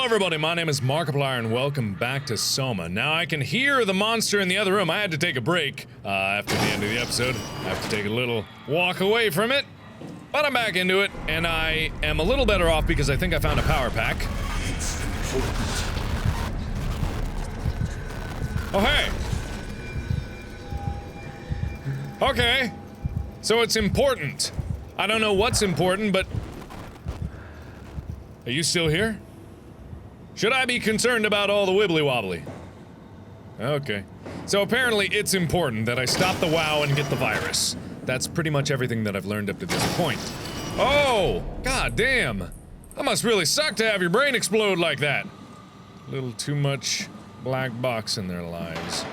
everybody, my name is Markiplier and welcome back to SOMA. Now I can hear the monster in the other room. I had to take a break after the end of the episode. I have to take a little walk away from it. But I'm back into it, and I am a little better off because I think I found a power pack. Oh hey! Okay. So it's important. I don't know what's important, but... Are you still here? Should I be concerned about all the wibbly-wobbly? Okay. So apparently it's important that I stop the WoW and get the virus. That's pretty much everything that I've learned up to this point. Oh! God damn! That must really suck to have your brain explode like that. A little too much black box in their lives.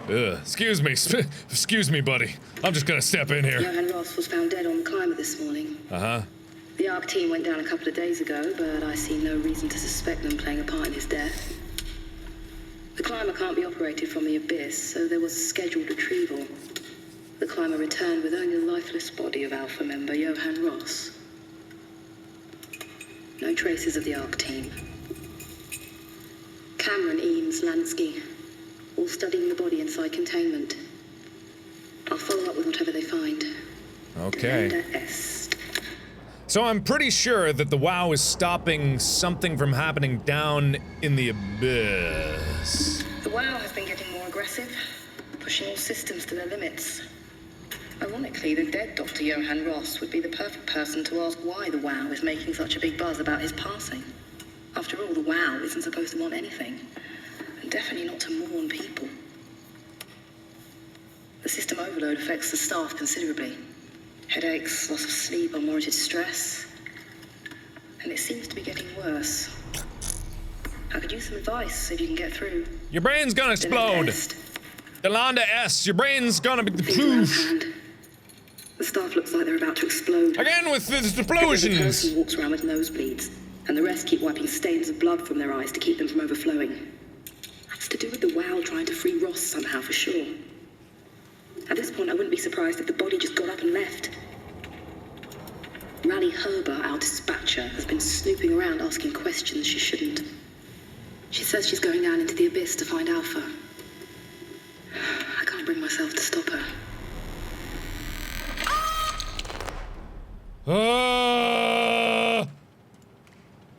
Ugh. Excuse me. Excuse me, buddy. I'm just gonna step in here. Johan Ross was found dead on the climber this morning. Uh-huh. The ARC team went down a couple of days ago, but I see no reason to suspect them playing a part in his death. The climber can't be operated from the abyss, so there was a scheduled retrieval. The climber returned with only the lifeless body of Alpha member Johan Ross. No traces of the ARC team. Cameron, Eames, Lansky, all studying the body inside containment. I'll follow up with whatever they find. Okay. So I'm pretty sure that the WoW is stopping something from happening down in the abyss. The WoW has been getting more aggressive, pushing all systems to their limits. Ironically, the dead Dr. Johan Ross would be the perfect person to ask why the WoW is making such a big buzz about his passing. After all, the WoW isn't supposed to want anything, and definitely not to mourn people. The system overload affects the staff considerably. Headaches, loss of sleep, unwarranted stress. And it seems to be getting worse. I could use some advice if you can get through. Your brain's gonna explode! Delanda S, your brain's gonna be... The staff looks like they're about to explode. Again with the Every explosions! person walks around with nosebleeds, and the rest keep wiping stains of blood from their eyes to keep them from overflowing. That's to do with the WoW trying to free Ross somehow, for sure. At this point, I wouldn't be surprised if the body just got up and left. Rally Herber, our dispatcher, has been snooping around asking questions she shouldn't. She says she's going down into the abyss to find Alpha. I can't bring myself to stop her.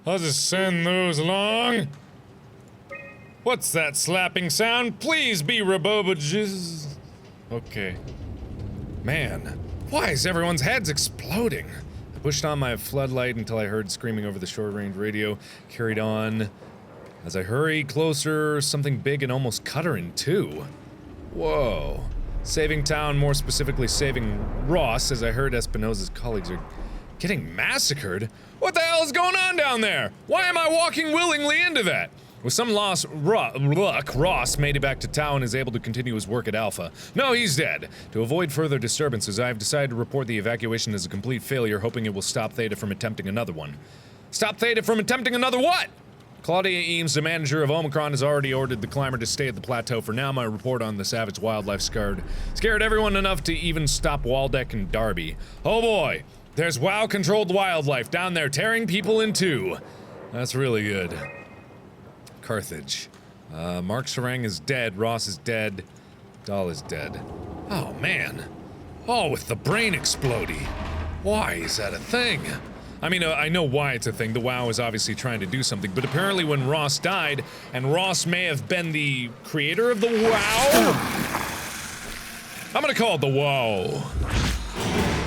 I'll just send those along. What's that slapping sound? Please be robobages. Okay. Man, why is everyone's heads exploding? I pushed on my floodlight until I heard screaming over the short-range radio, carried on. As I hurried closer, something big and almost cut her in two. Whoa. Saving town, more specifically saving Ross, as I heard Espinosa's colleagues are getting massacred. What the hell is going on down there? Why am I walking willingly into that? With some luck, Ross made it back to town and is able to continue his work at Alpha. No, he's dead. To avoid further disturbances, I have decided to report the evacuation as a complete failure, hoping it will stop Theta from attempting another one. Stop Theta from attempting another what? Claudia Eames, the manager of Omicron, has already ordered the climber to stay at the plateau. For now, my report on the savage wildlife scared everyone enough to even stop Waldeck and Darby. Oh boy, there's WoW-controlled wildlife down there tearing people in two. That's really good. Carthage. Mark Serang is dead, Ross is dead, Dahl is dead. Oh man. Oh, with the brain exploding. Why is that a thing? I mean, I know why it's a thing. The WoW is obviously trying to do something, but apparently when Ross died, and Ross may have been the creator of the WoW? I'm gonna call it the WoW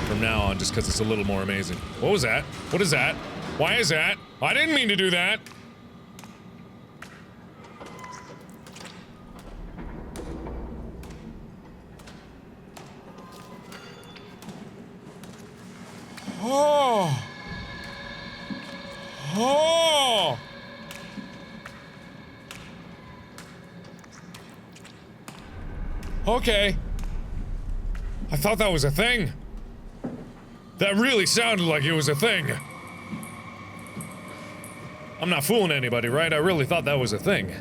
from now on, just because it's a little more amazing. What was that? What is that? Why is that? I didn't mean to do that. Oh! Oh! Okay. I thought that was a thing. That really sounded like it was a thing. I'm not fooling anybody, right? I really thought that was a thing.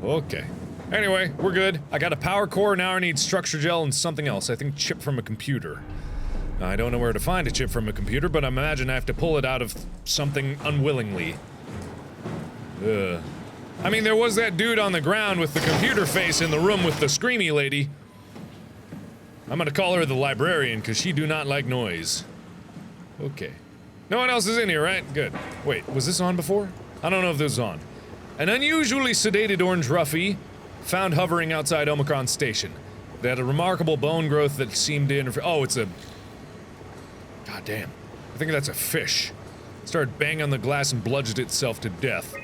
Okay. Anyway, we're good. I got a power core, now I need structure gel and something else. I think chip from a computer. I don't know where to find a chip from a computer, but I imagine I have to pull it out of something unwillingly. Ugh. I mean, there was that dude on the ground with the computer face in the room with the screamy lady. I'm gonna call her the librarian, because she do not like noise. Okay. No one else is in here, right? Good. Wait, was this on before? I don't know if this was on. An unusually sedated orange roughie found hovering outside Omicron Station. They had a remarkable bone growth that seemed to interfere. Oh, it's a... God damn. I think that's a fish. It started banging on the glass and bludgeoned itself to death.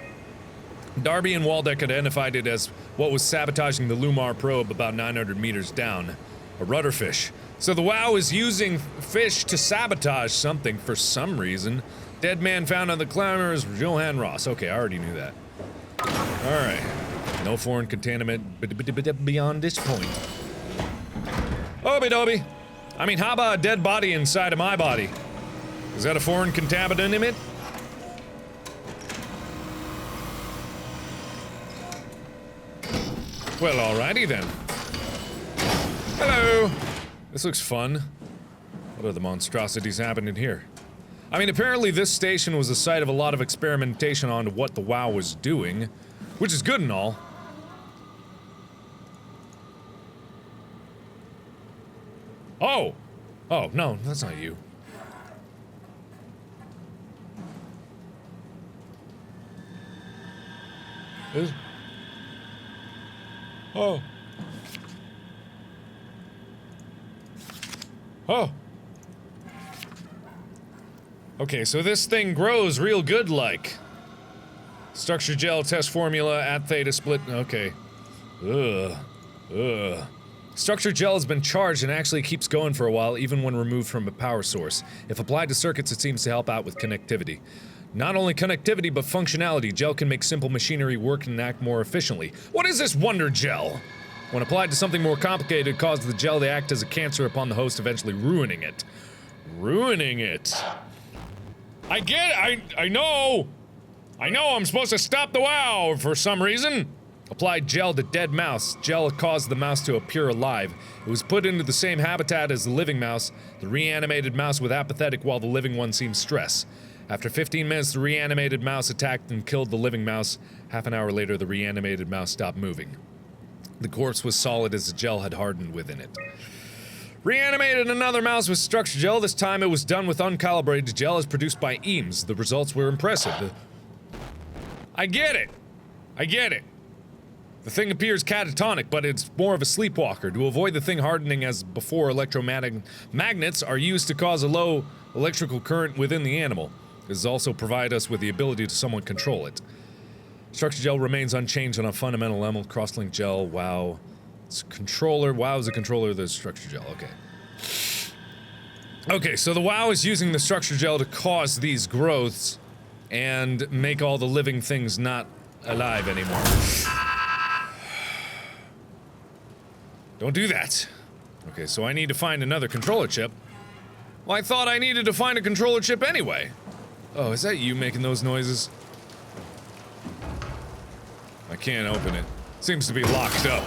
Darby and Waldeck identified it as what was sabotaging the Lumar probe about 900 meters down. A rudderfish. So the WoW is using fish to sabotage something for some reason. Dead man found on the climbers, Johann Ross. Okay, I already knew that. Alright. No foreign contaminant beyond this point. Obi-dobi. I mean, how about a dead body inside of my body? Is that a foreign contaminant in it? Well, alrighty then. Hello! This looks fun. What are the monstrosities happening here? I mean, apparently this station was the site of a lot of experimentation on what the WoW was doing, which is good and all. Oh! Oh, no, that's not you. Oh. Oh. Okay, so this thing grows real good like. Structure gel test formula at theta split. Okay. Ugh. Ugh. Structure gel has been charged and actually keeps going for a while even when removed from a power source. If applied to circuits, it seems to help out with connectivity. Not only connectivity, but functionality. Gel can make simple machinery work and act more efficiently. What is this wonder gel? When applied to something more complicated, it causes the gel to act as a cancer upon the host, eventually ruining it. Ruining it. I get it. I know. I know I'm supposed to stop the WoW for some reason. Applied gel to dead mouse. Gel caused the mouse to appear alive. It was put into the same habitat as the living mouse. The reanimated mouse was apathetic while the living one seemed stressed. After 15 minutes, the reanimated mouse attacked and killed the living mouse. Half an hour later, the reanimated mouse stopped moving. The corpse was solid as the gel had hardened within it. Reanimated another mouse with structure gel. This time it was done with uncalibrated gel as produced by Eames. The results were impressive. I get it. I get it. The thing appears catatonic, but it's more of a sleepwalker. To avoid the thing hardening as before, magnets are used to cause a low electrical current within the animal. This also provide us with the ability to somewhat control it. Structure gel remains unchanged on a fundamental level. Crosslink gel, WoW. It's a controller. WoW is a controller of the structure gel. Okay. Okay, so the WoW is using the structure gel to cause these growths and make all the living things not alive anymore. Don't do that. Okay, so I need to find another controller chip. Well, I thought I needed to find a controller chip anyway. Oh, is that you making those noises? I can't open it. Seems to be locked up.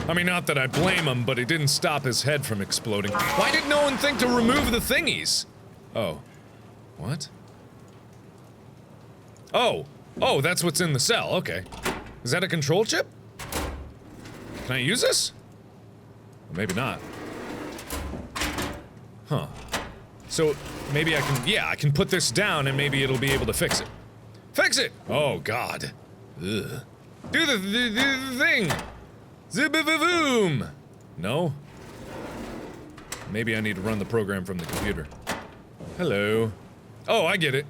I mean, not that I blame him, but it didn't stop his head from exploding. Why did no one think to remove the thingies? Oh. What? Oh. Oh, that's what's in the cell. Okay. Is that a control chip? Can I use this? Or maybe not. Huh. So, maybe I can, yeah, I can put this down and maybe it'll be able to fix it. Fix it! Oh, God. Ugh. Do the thing! Zip-a-boom! No? Maybe I need to run the program from the computer. Hello. Oh, I get it.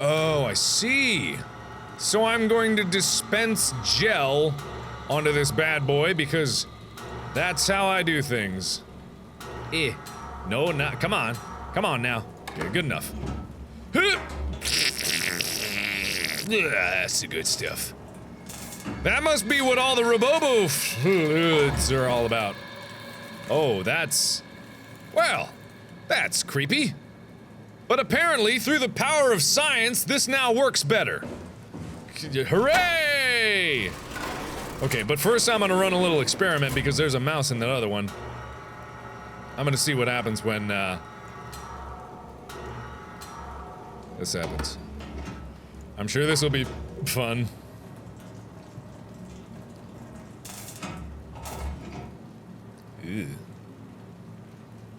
Oh, I see. So I'm going to dispense gel onto this bad boy because that's how I do things. Eh. No, not. Come on. Come on now. Okay, good enough. That's the good stuff. That must be what all the Robobo fluids are all about. Oh, that's... well, that's creepy. But apparently, through the power of science, this now works better. Hooray! Okay, but first I'm gonna run a little experiment because there's a mouse in that other one. I'm gonna see what happens when, this happens. I'm sure this will be fun. Ew.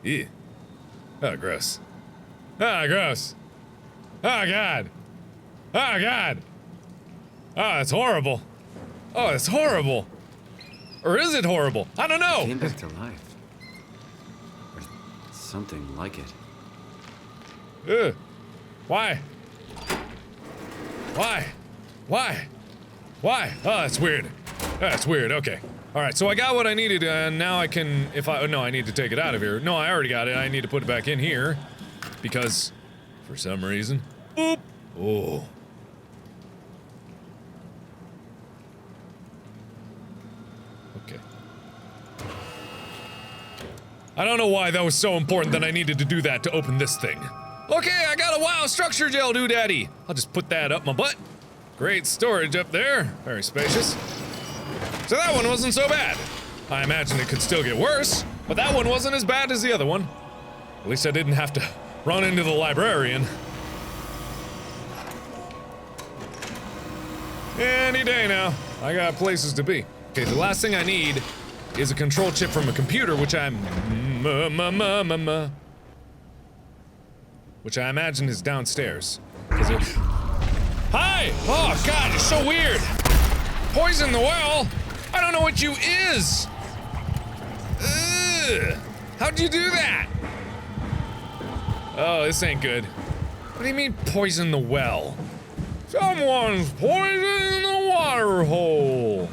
Ew. Oh, gross. Ah, gross. Oh, God. Oh, God. Oh, it's horrible. Oh, it's horrible. Or is it horrible? I don't know. Came back to life. Or something like it. Ugh. Why? Why? Why? Why? Oh, that's weird. That's weird. Okay. All right. So I got what I needed, and now I can. If I no, I need to take it out of here. No, I already got it. I need to put it back in here because, for some reason, boop. Oh. Okay. I don't know why that was so important that I needed to do that to open this thing. Okay, I got a WoW structure gel doodaddy. I'll just put that up my butt. Great storage up there. Very spacious. So that one wasn't so bad. I imagine it could still get worse, but that one wasn't as bad as the other one. At least I didn't have to run into the librarian. Any day now. I got places to be. Okay, the last thing I need is a control chip from a computer, which which I imagine is downstairs. Hi! Oh God, you're so weird! Poison the well? I don't know what you is! Ugh! How'd you do that? Oh, this ain't good. What do you mean poison the well? Someone's poisoning the water hole!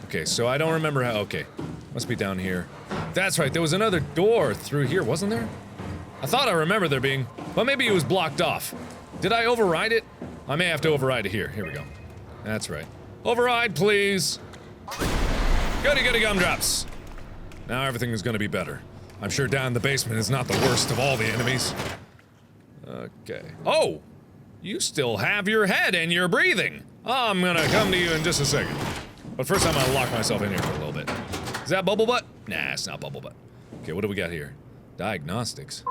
Okay, so I don't remember how. Okay, must be down here. That's right, there was another door through here, wasn't there? I thought I remember there being, but maybe it was blocked off. Did I override it? I may have to override it here. Here we go. That's right. Override, please. Goody goody gumdrops. Now everything is gonna be better. I'm sure down in the basement is not the worst of all the enemies. Okay. Oh! You still have your head and you're breathing. I'm gonna come to you in just a second. But first I'm gonna lock myself in here for a little bit. Is that Bubble Butt? Nah, it's not Bubble Butt. Okay, what do we got here? Diagnostics.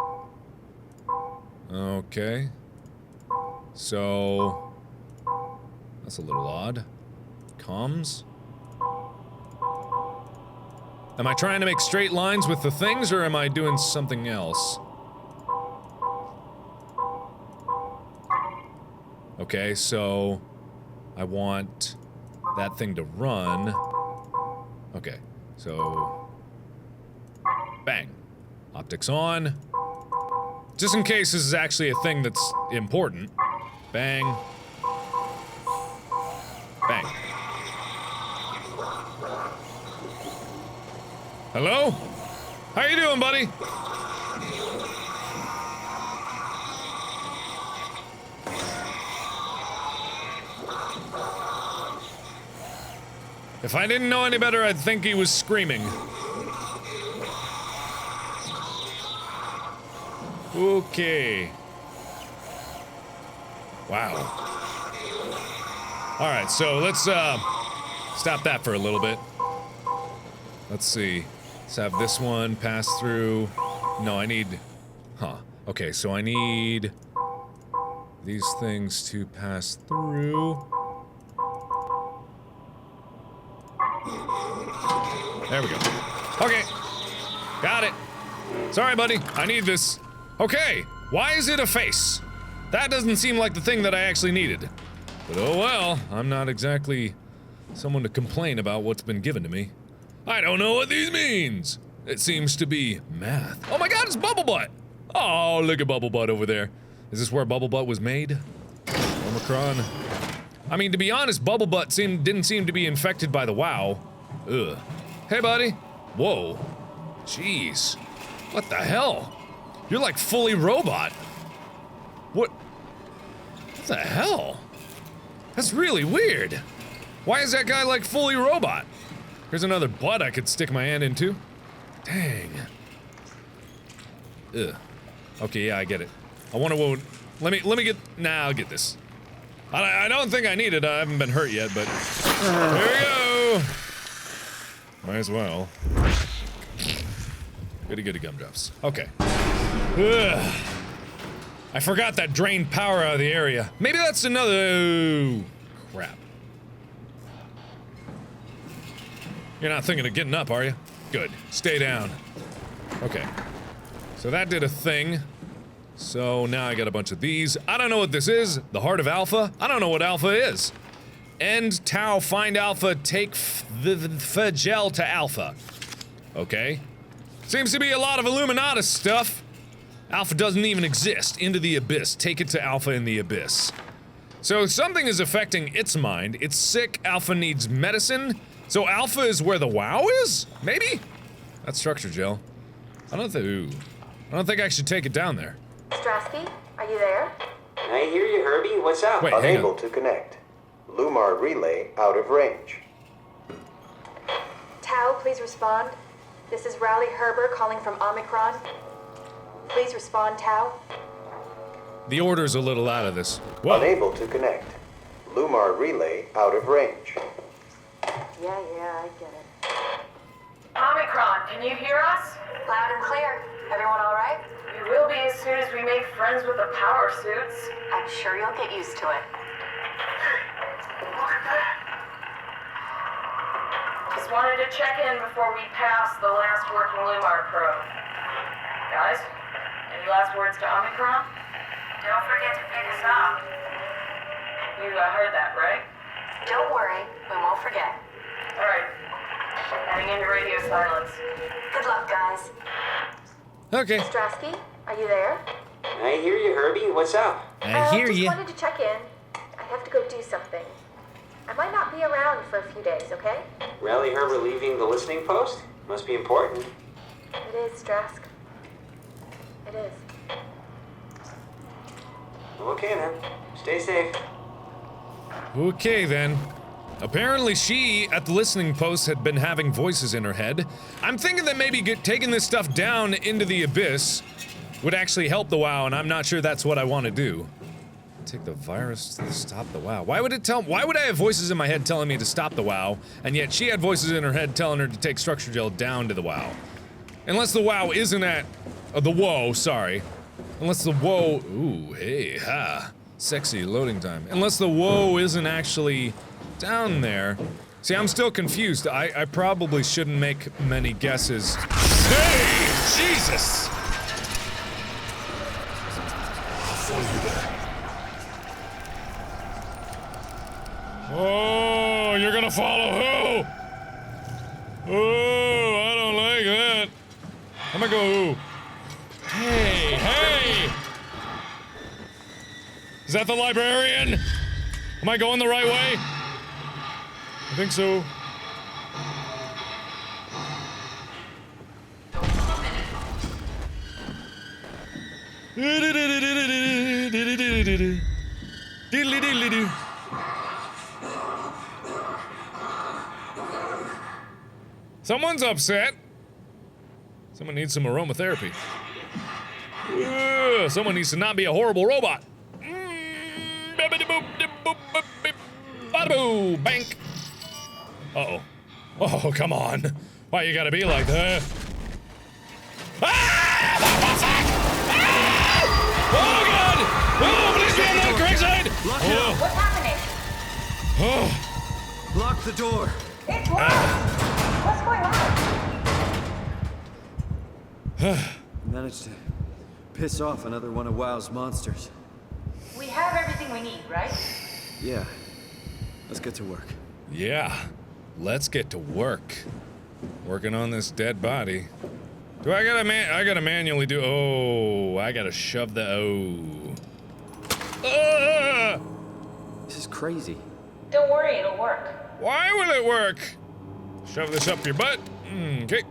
Okay. So... that's a little odd. Comms? Am I trying to make straight lines with the things, or am I doing something else? Okay, so... I want that thing to run. Okay, so... bang. Optics on. Just in case this is actually a thing that's important. Bang. Bang. Hello? How you doing, buddy? If I didn't know any better, I'd think he was screaming. Okay. Wow. Alright, so let's, stop that for a little bit. Let's see. Let's have this one pass through. No, I need... huh. Okay, so I need... these things to pass through. There we go. Okay. Got it. Sorry, buddy. I need this. Okay. Why is it a face? That doesn't seem like the thing that I actually needed. But oh well, I'm not exactly someone to complain about what's been given to me. I don't know what these means. It seems to be math. Oh my god, it's Bubble Butt! Oh, look at Bubble Butt over there. Is this where Bubble Butt was made? Omicron. I mean, to be honest, Bubble Butt didn't seem to be infected by the WoW. Ugh. Hey, buddy. Whoa. Jeez. What the hell? You're like fully robot. What the hell? That's really weird. Why is that guy like fully robot? Here's another butt I could stick my hand into. Dang. Ugh. Okay, yeah, I get it. I wonder what. Let me get. Nah, I'll get this. I don't think I need it. I haven't been hurt yet, but here we go. Might as well. Goody gumdrops. Okay. Ugh. I forgot that drained power out of the area. Maybe that's another. Oh, crap. You're not thinking of getting up, are you? Good. Stay down. Okay. So that did a thing. So now I got a bunch of these. I don't know what this is. The heart of Alpha? I don't know what Alpha is. End Tau, find Alpha, take the gel to Alpha. Okay. Seems to be a lot of Illuminatus stuff. Alpha doesn't even exist. Into the abyss. Take it to Alpha in the abyss. So something is affecting its mind. It's sick. Alpha needs medicine. So Alpha is where the WoW is? Maybe? That's structure gel. I don't think I should take it down there. Strasky, are you there? I hear you, Herbie. What's up? Wait, hang Unable on. to connect. Lumar relay out of range. Tau, please respond. This is Rowley Herber calling from Omicron. Please respond, Tau. The order's a little out of this. Whoa. Unable to connect. Lumar relay out of range. Yeah, I get it. Omicron, can you hear us? Loud and clear. Everyone all right? We will be as soon as we make friends with the power suits. I'm sure you'll get used to it. Look at that. Just wanted to check in before we pass the last working Lumar probe. Guys, any last words to Omicron? Don't forget to pick us up. You heard that, right? Don't worry, we won't forget. Alright. Heading into radio silence. Good luck, guys. Okay. Strasky, are you there? I hear you, Herbie. What's up? Just wanted to check in. I have to go do something. I might not be around for a few days, okay? Rally Herbert leaving the listening post? Must be important. It is, Strask. It is. Okay then. Stay safe. Okay then. Apparently she, at the listening post, had been having voices in her head. I'm thinking that maybe taking this stuff down into the abyss would actually help the WoW, and I'm not sure that's what I want to do. Take the virus to stop the WoW. Why would I have voices in my head telling me to stop the WoW, and yet she had voices in her head telling her to take structure gel down to the WoW? Unless the WoW isn't at... the WoW, sorry. Unless the WoW... Ooh, hey, ha. Sexy loading time. Unless the WoW isn't actually down there. See, I'm still confused. I probably shouldn't make many guesses. Hey! Jesus! Oh, you're gonna follow who? Oh, I don't like that. I'm gonna go who? Hey! Is that the librarian? Am I going the right way? I think so. Someone's upset. Someone needs some aromatherapy. Someone needs to not be a horrible robot. Bada-boo, bank. Uh-oh. Oh, come on. Why you gotta be like that? Ah! Oh, God! Oh, please be on the correct side! Lock it up! What's happening? Oh. Lock the door! It's locked! What's going on? Managed to piss off another one of WoW's monsters. We have everything we need, right? Yeah. Let's get to work. Yeah. Let's get to work. Working on this dead body. Do I gotta manually do... Oh, I gotta shove the... Oh. This is crazy. Don't worry, it'll work. Why will it work? Shove this up your butt. Okay.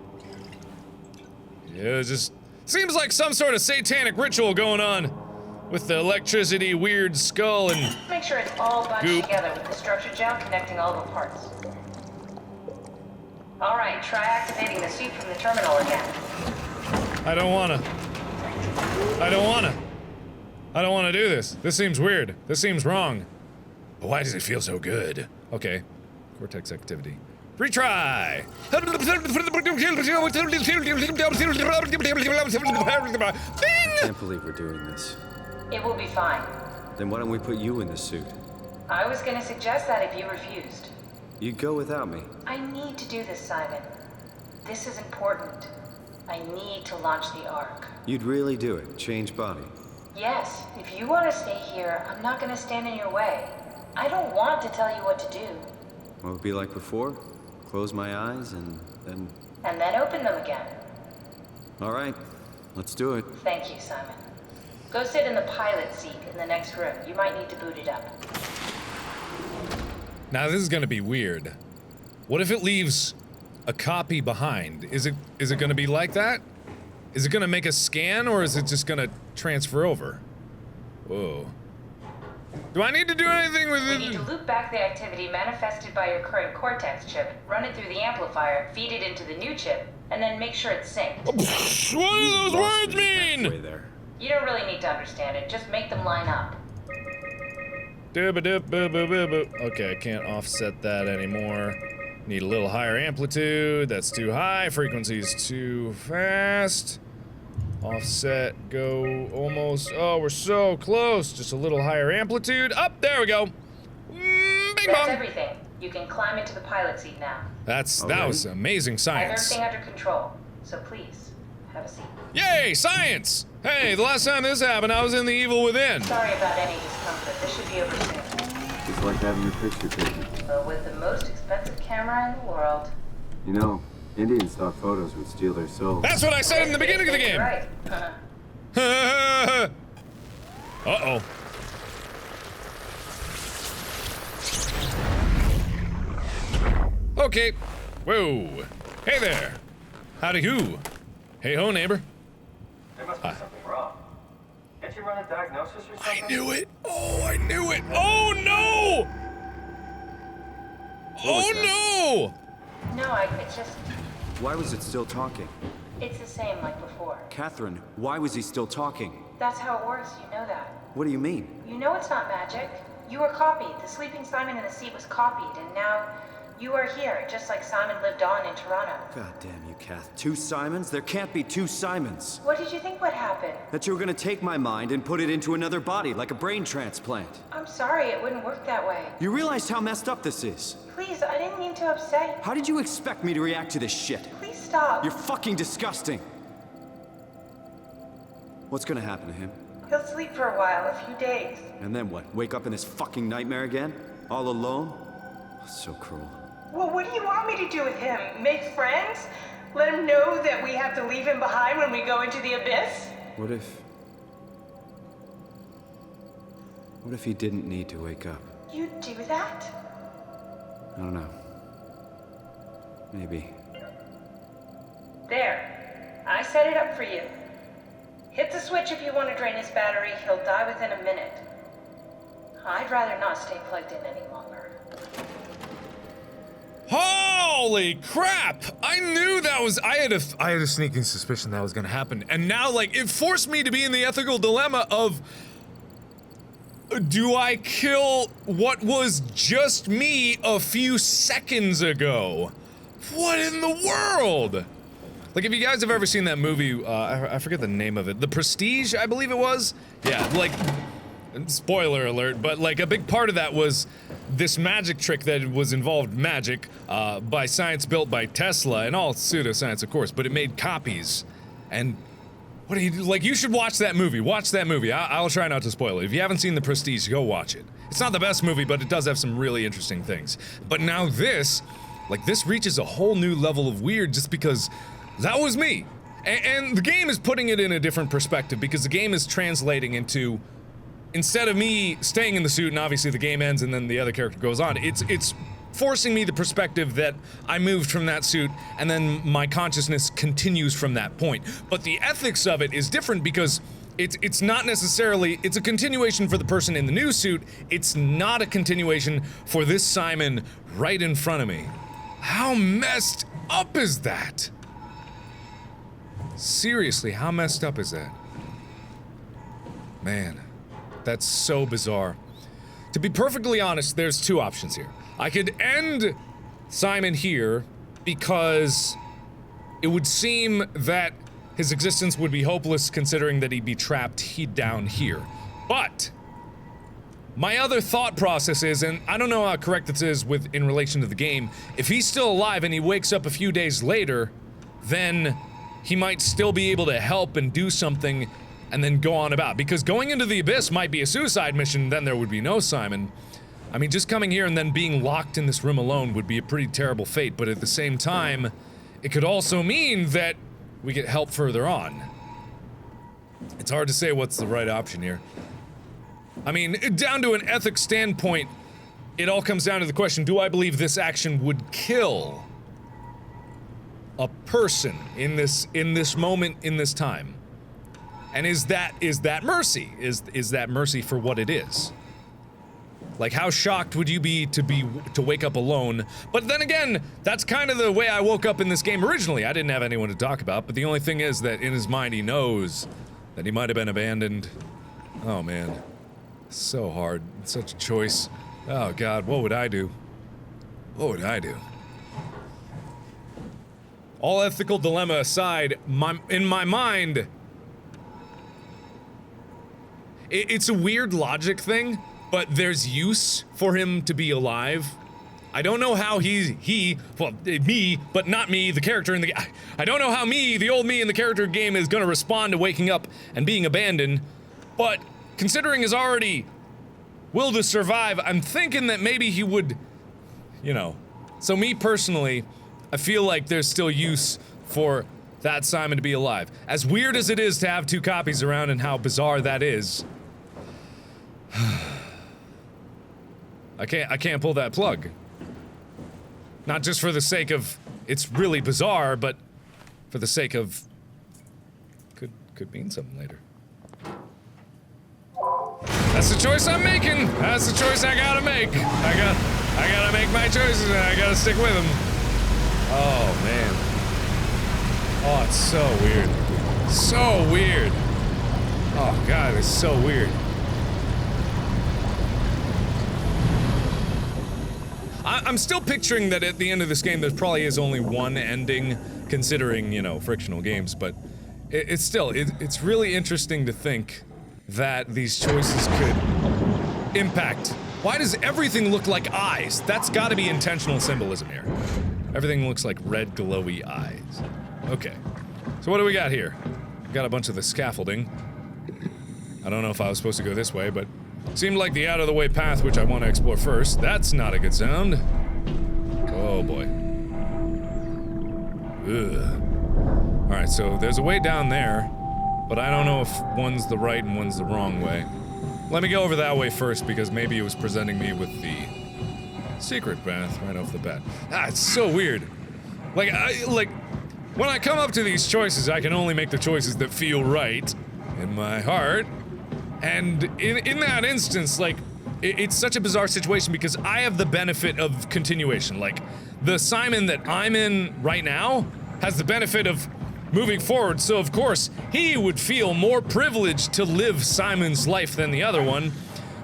Yeah, it just... Seems like some sort of satanic ritual going on. With the electricity, weird skull, and... Make sure it's all bunched Goop. together with the structure gel connecting all the parts. All right, try activating the suit from the terminal again. I don't wanna do this. This seems weird. This seems wrong. But why does it feel so good? Okay. Cortex activity. Retry! Can't believe we're doing this. It will be fine. Then why don't we put you in the suit? I was gonna suggest that if you refused. You'd go without me. I need to do this, Simon. This is important. I need to launch the Ark. You'd really do it? Change body? Yes, if you want to stay here, I'm not going to stand in your way. I don't want to tell you what to do. What would it be like before? Close my eyes and then... And then open them again. Alright, let's do it. Thank you, Simon. Go sit in the pilot seat in the next room. You might need to boot it up. Now this is gonna be weird. What if it leaves a copy behind? Is it gonna be like that? Is it gonna make a scan, or is it just gonna transfer over? Whoa. Do I need to do anything with We it? need to loop back the activity manifested by your current Cortex chip, run it through the amplifier, feed it into the new chip, and then make sure it's synced. What do those words mean? Halfway there. You don't really need to understand it, just make them line up. Okay, I can't offset that anymore. Need a little higher amplitude. That's too high. Frequency's too fast. Offset, go almost. Oh, we're so close. Just a little higher amplitude. Up, there we go. Bing That's bong. everything. You can climb into the pilot seat now. That was amazing I have science. everything under control, so please, have a seat. Yay, science! Hey, the last time this happened, I was in the evil within. Sorry about any discomfort. This should be over soon. It's like having your picture taken. But with the most expensive camera in the world. You know, Indian stock photos would steal their souls. That's what I said in the beginning of the game. Right. Uh-oh. Okay. Whoa. Hey there. Howdy who. Hey ho, neighbor. There must be something wrong. Can't you run a diagnosis or something? I knew it. Oh, I knew it. Oh, no. Oh, no. No, it's just, Why was it still talking? it's the same like before. Catherine, why was he still talking? That's how it works, you know that. What do you mean? You know it's not magic. You were copied. The sleeping Simon in the seat was copied, and now you are here, just like Simon lived on in Toronto. God damn you, Kath. 2 Simons? There can't be 2 Simons. What did you think would happen? That you were gonna take my mind and put it into another body, like a brain transplant. I'm sorry, it wouldn't work that way. You realize how messed up this is? Please, I didn't mean to upset you. How did you expect me to react to this shit? Please stop. You're fucking disgusting. What's gonna happen to him? He'll sleep for a while, a few days. And then what? Wake up in this fucking nightmare again? All alone? So cruel. Well, what do you want me to do with him? Make friends? Let him know that we have to leave him behind when we go into the abyss? What if he didn't need to wake up? You'd do that? I don't know. Maybe. There. I set it up for you. Hit the switch if you want to drain his battery. He'll die within a minute. I'd rather not stay plugged in any longer. Holy crap! I knew that was. I had a sneaking suspicion that was gonna happen, and now, like, it forced me to be in the ethical dilemma of, do I kill what was just me a few seconds ago? What in the world? Like, if you guys have ever seen that movie, I forget the name of it, The Prestige, I believe it was? Yeah, like, spoiler alert, but like a big part of that was this magic trick that was involved magic, by science built by Tesla, and all pseudoscience, of course, but it made copies. And what do you do? Like, you should watch that movie. Watch that movie. I'll try not to spoil it. If you haven't seen The Prestige, go watch it. It's not the best movie, but it does have some really interesting things. But now this, like, this reaches a whole new level of weird just because that was me. And the game is putting it in a different perspective because the game is translating into, instead of me staying in the suit and obviously the game ends and then the other character goes on, it's forcing me the perspective that I moved from that suit and then my consciousness continues from that point. But the ethics of it is different because it's not necessarily, it's a continuation for the person in the new suit, it's not a continuation for this Simon right in front of me. How messed up is that? Seriously, how messed up is that? Man, that's so bizarre. To be perfectly honest, there's 2 options here. I could end Simon here because it would seem that his existence would be hopeless considering that he'd be trapped down here. But my other thought process is, and I don't know how correct this is in relation to the game, if he's still alive and he wakes up a few days later, then he might still be able to help and do something and then go on about. Because going into the Abyss might be a suicide mission, then there would be no Simon. I mean, just coming here and then being locked in this room alone would be a pretty terrible fate, but at the same time, it could also mean that we get help further on. It's hard to say what's the right option here. I mean, down to an ethics standpoint, it all comes down to the question, do I believe this action would kill a person in this moment, in this time? And is that mercy? Is that mercy for what it is? Like, how shocked would you be to wake up alone? But then again, that's kind of the way I woke up in this game originally. I didn't have anyone to talk about, but the only thing is that in his mind he knows that he might have been abandoned. Oh man. So hard. Such a choice. Oh god, what would I do? What would I do? All ethical dilemma aside, in my mind, it's a weird logic thing, but there's use for him to be alive. I don't know how me, but not me, the character in the game. I don't know how me, the old me in the character game, is gonna respond to waking up and being abandoned, but considering his already will to survive, I'm thinking that maybe he would, you know. So me personally, I feel like there's still use for that Simon to be alive. As weird as it is to have two copies around and how bizarre that is, I can't pull that plug. Not just for the sake of it's really bizarre, but for the sake of could mean something later. That's the choice I'm making. That's the choice I gotta make. I gotta make my choices and I gotta stick with them. Oh man. Oh, it's so weird. So weird. Oh god, it's so weird. I'm still picturing that at the end of this game there probably is only one ending, considering, you know, frictional games, but it's really interesting to think that these choices could impact. Why does everything look like eyes? That's gotta be intentional symbolism here. Everything looks like red glowy eyes. Okay, so what do we got here? We got a bunch of the scaffolding. I don't know if I was supposed to go this way, but seemed like the out-of-the-way path, which I want to explore first. That's not a good sound. Oh boy. Ugh. Alright, so there's a way down there, but I don't know if one's the right and one's the wrong way. Let me go over that way first, because maybe it was presenting me with the secret path right off the bat. Ah, it's so weird. Like, when I come up to these choices, I can only make the choices that feel right in my heart. And in that instance, like, it's such a bizarre situation because I have the benefit of continuation. Like, the Simon that I'm in right now has the benefit of moving forward, so of course, he would feel more privileged to live Simon's life than the other one.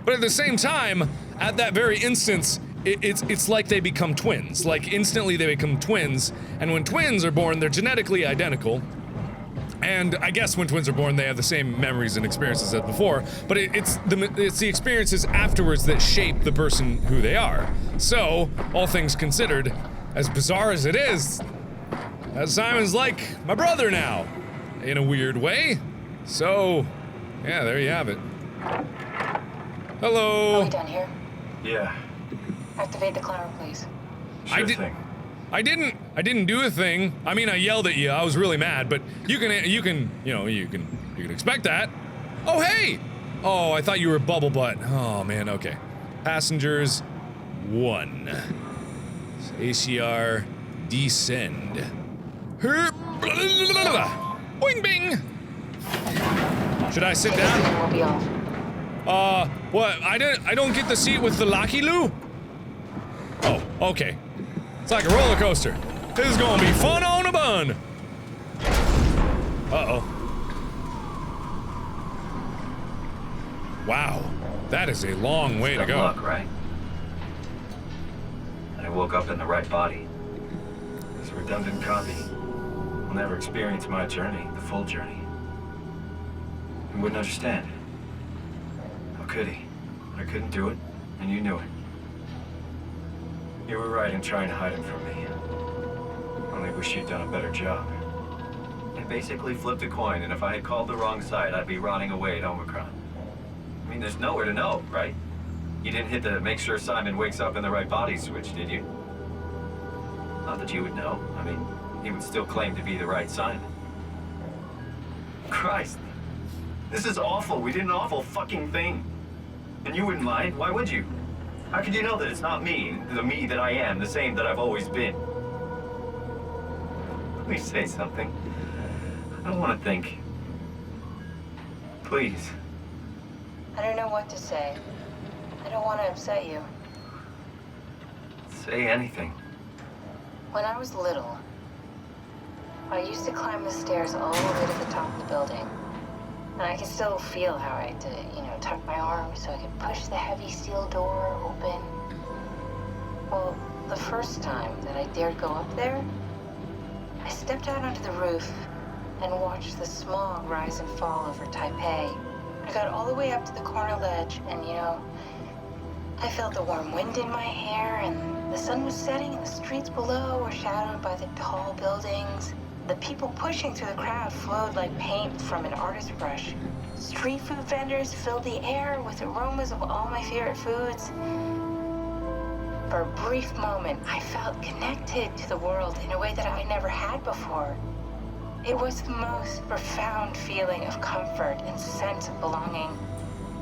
But at the same time, at that very instance, it's like they become twins. Like, instantly they become twins, and when twins are born, they're genetically identical. And I guess when twins are born, they have the same memories and experiences as before, but it's the experiences afterwards that shape the person who they are. So, all things considered, as bizarre as it is, Simon's like my brother now, in a weird way. So, yeah, there you have it. Hello. Are we done here? Yeah. Activate the clown, please. Sure thing. I didn't do a thing. I mean, I yelled at you. I was really mad, but you can expect that. Oh, hey! Oh, I thought you were Bubble Butt. Oh, man, okay. Passengers 1. ACR descend. Boing bing! Should I sit down? We'll be off. What? I don't get the seat with the Lucky Lou? Oh, okay. It's like a roller coaster. This is gonna be fun on a bun. Uh-oh. Wow, that is a long way to go. Luck, right? I woke up in the right body. This redundant copy will never experience my journey, the full journey. He wouldn't understand. How could he? I couldn't do it, and you knew it. You were right in trying to hide him from me. Only wish you'd done a better job. basically flipped a coin, and if I had called the wrong side, I'd be rotting away at Omicron. I mean, there's nowhere to know, right? You didn't hit the make sure Simon wakes up in the right body switch, did you? Not that you would know. I mean, he would still claim to be the right Simon. Christ. This is awful. We did an awful fucking thing. And you wouldn't mind. Why would you? How could you know that it's not me, the me that I am, the same that I've always been? Let me say something. I don't want to think. Please. I don't know what to say. I don't want to upset you. Say anything. When I was little, I used to climb the stairs all the way to the top of the building. And I can still feel how I had to, tuck my arm so I could push the heavy steel door open. Well, the first time that I dared go up there, I stepped out onto the roof and watched the smog rise and fall over Taipei. I got all the way up to the corner ledge and, I felt the warm wind in my hair, and the sun was setting and the streets below were shadowed by the tall buildings. The people pushing through the crowd flowed like paint from an artist's brush. Street food vendors filled the air with aromas of all my favorite foods. For a brief moment, I felt connected to the world in a way that I never had before. It was the most profound feeling of comfort and sense of belonging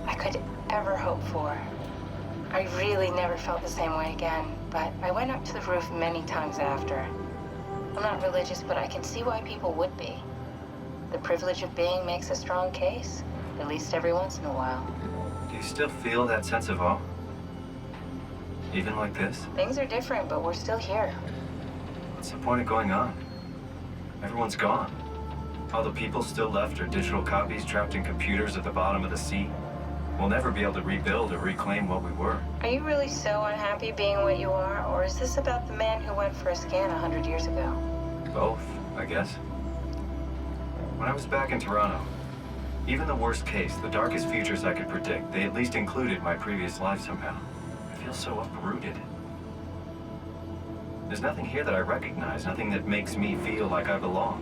I could ever hope for. I really never felt the same way again, but I went up to the roof many times after. I'm not religious, but I can see why people would be. The privilege of being makes a strong case, at least every once in a while. Do you still feel that sense of awe? Even like this? Things are different, but we're still here. What's the point of going on? Everyone's gone. All the people still left are digital copies trapped in computers at the bottom of the sea. We'll never be able to rebuild or reclaim what we were. Are you really so unhappy being what you are, or is this about the man who went for a scan 100 years ago? Both, I guess. When I was back in Toronto, even the worst case, the darkest futures I could predict, they at least included my previous life somehow. I feel so uprooted. There's nothing here that I recognize, nothing that makes me feel like I belong.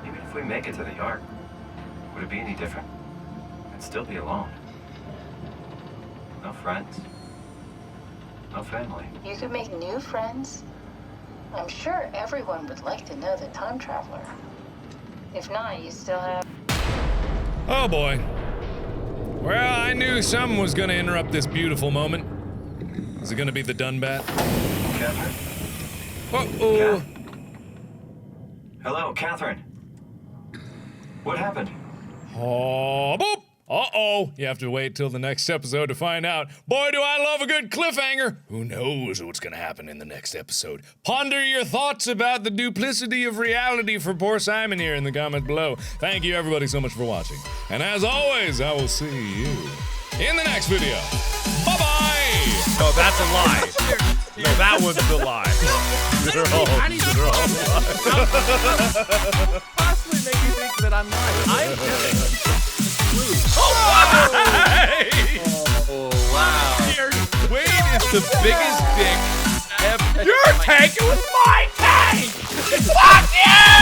Even if we make it to the Ark, would it be any different? I'd still be alone. No friends. No family. You could make new friends. I'm sure everyone would like to know the time traveler. If not, you still have... Oh boy. Well, I knew something was gonna interrupt this beautiful moment. Is it gonna be the Dunbat? Catherine? Uh-oh. Hello, Catherine. What happened? Oh, boop. Uh-oh. You have to wait till the next episode to find out. Boy, do I love a good cliffhanger. Who knows what's gonna happen in the next episode? Ponder your thoughts about the duplicity of reality for poor Simon here in the comments below. Thank you everybody so much for watching. And as always, I will see you in the next video. Bye-bye! No, that's a lie. No, that was the lie. They're all lies. Possibly make you think that I'm lying. I'm kidding. Oh, wow. Wade is the biggest dick ever. Your tank was my tank! Fuck you!